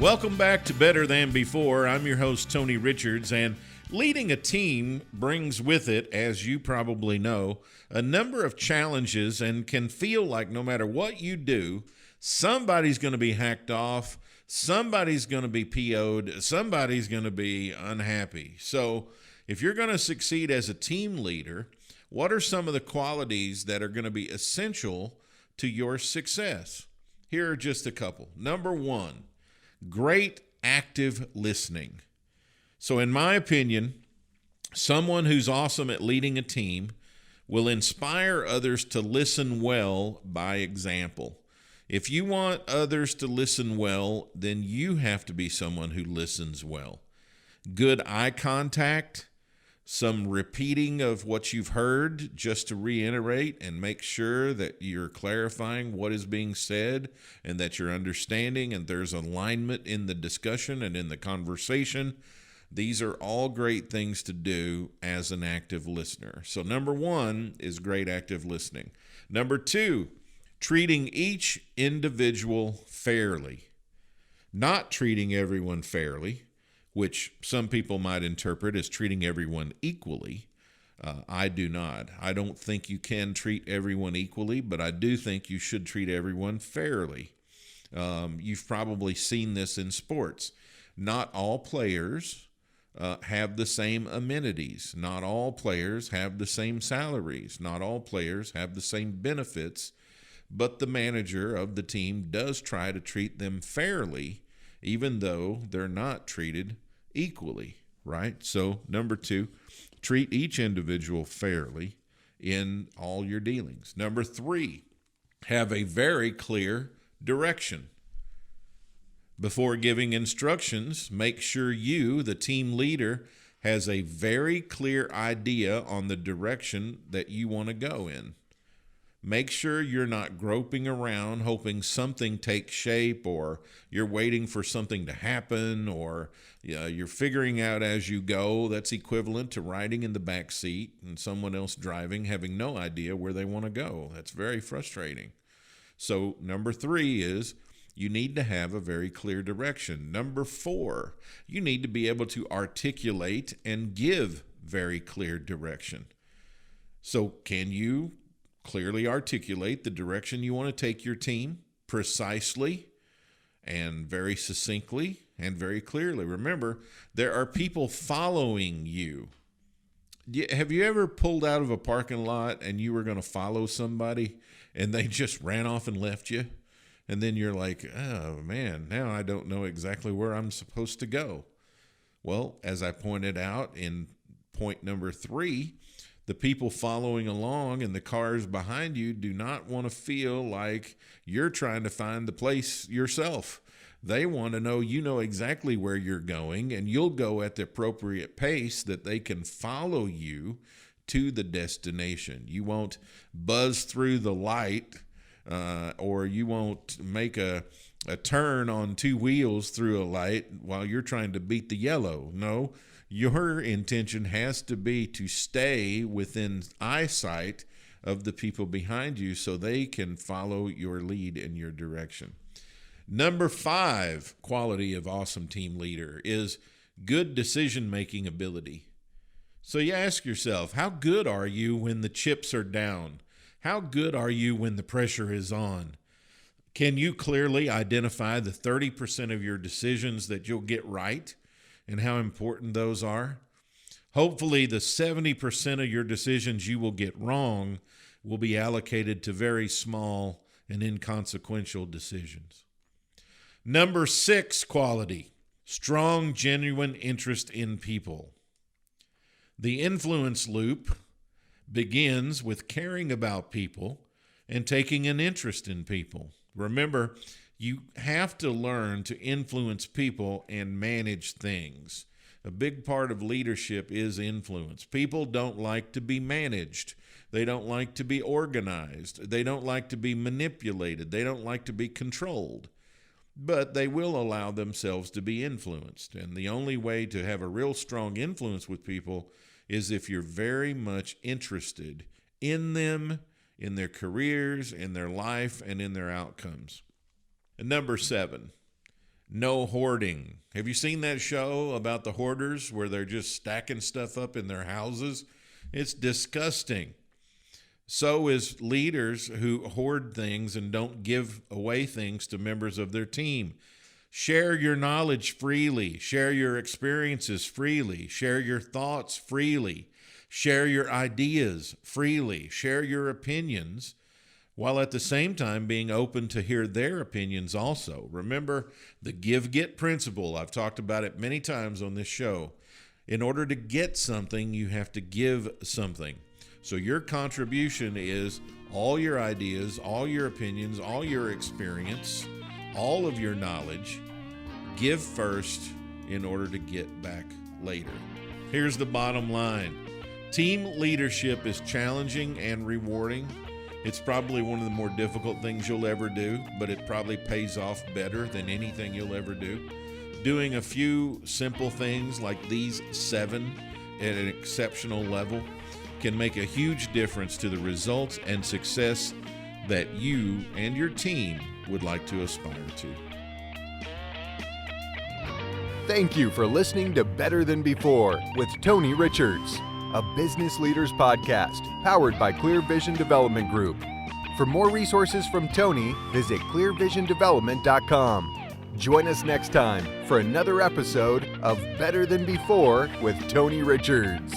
Welcome back to Better Than Before. I'm your host, Tony Richards, and leading a team brings with it, as you probably know, a number of challenges and can feel like no matter what you do, somebody's going to be hacked off, somebody's going to be PO'd, somebody's going to be unhappy. So if you're going to succeed as a team leader, what are some of the qualities that are going to be essential to your success? Here are just a couple. Number one, great active listening. So in my opinion, someone who's awesome at leading a team will inspire others to listen well by example. If you want others to listen well, then you have to be someone who listens well. Good eye contact, some repeating of what you've heard just to reiterate and make sure that you're clarifying what is being said and that you're understanding and there's alignment in the discussion and in the conversation. These are all great things to do as an active listener. So number one is great active listening. Number two, treating each individual fairly. Not treating everyone fairly, which some people might interpret as treating everyone equally. I do not. I don't think you can treat everyone equally, but I do think you should treat everyone fairly. You've probably seen this in sports. Not all players have the same amenities. Not all players have the same salaries. Not all players have the same benefits, but the manager of the team does try to treat them fairly, even though they're not treated equally, right? So number two, treat each individual fairly in all your dealings. Number three, have a very clear direction. Before giving instructions, make sure you, the team leader, has a very clear idea on the direction that you want to go in. Make sure you're not groping around hoping something takes shape, or you're waiting for something to happen, or you're figuring out as you go. That's equivalent to riding in the back seat and someone else driving, having no idea where they want to go. That's very frustrating. So number three is you need to have a very clear direction. Number four, you need to be able to articulate and give very clear direction. So can you clearly articulate the direction you want to take your team precisely and very succinctly and very clearly? Remember, there are people following you. Have you ever pulled out of a parking lot and you were going to follow somebody and they just ran off and left you? And then you're like, oh man, now I don't know exactly where I'm supposed to go. Well, as I pointed out in point number three, the people following along and the cars behind you do not want to feel like you're trying to find the place yourself. They want to know you know exactly where you're going, and you'll go at the appropriate pace that they can follow you to the destination. You won't buzz through the light, or you won't make a turn on two wheels through a light while you're trying to beat the yellow. No. Your intention has to be to stay within eyesight of the people behind you so they can follow your lead in your direction. Number five quality of awesome team leader is good decision-making ability. So you ask yourself, how good are you when the chips are down? How good are you when the pressure is on? Can you clearly identify the 30% of your decisions that you'll get right and how important those are? Hopefully, the 70% of your decisions you will get wrong will be allocated to very small and inconsequential decisions. Number six quality, strong, genuine interest in people. The influence loop begins with caring about people and taking an interest in people. Remember, you have to learn to influence people and manage things. A big part of leadership is influence. People don't like to be managed. They don't like to be organized. They don't like to be manipulated. They don't like to be controlled. But they will allow themselves to be influenced. And the only way to have a real strong influence with people is if you're very much interested in them, in their careers, in their life, and in their outcomes. And number seven, No hoarding. Have you seen that show about the hoarders where they're just stacking stuff up in their houses? It's disgusting. So is leaders who hoard things and don't give away things to members of their team. Share your knowledge freely. Share your experiences freely. Share your thoughts freely. Share your ideas freely. Share your opinions, while at the same time being open to hear their opinions also. Remember the give-get principle. I've talked about it many times on this show. In order to get something, you have to give something. So your contribution is all your ideas, all your opinions, all your experience, all of your knowledge. Give first in order to get back later. Here's the bottom line. Team leadership is challenging and rewarding. It's probably one of the more difficult things you'll ever do, but it probably pays off better than anything you'll ever do. Doing a few simple things like these 7 at an exceptional level can make a huge difference to the results and success that you and your team would like to aspire to. Thank you for listening to Better Than Before with Tony Richards, a business leaders podcast powered by Clear Vision Development Group. For more resources from Tony, visit clearvisiondevelopment.com. Join us next time for another episode of Better Than Before with Tony Richards.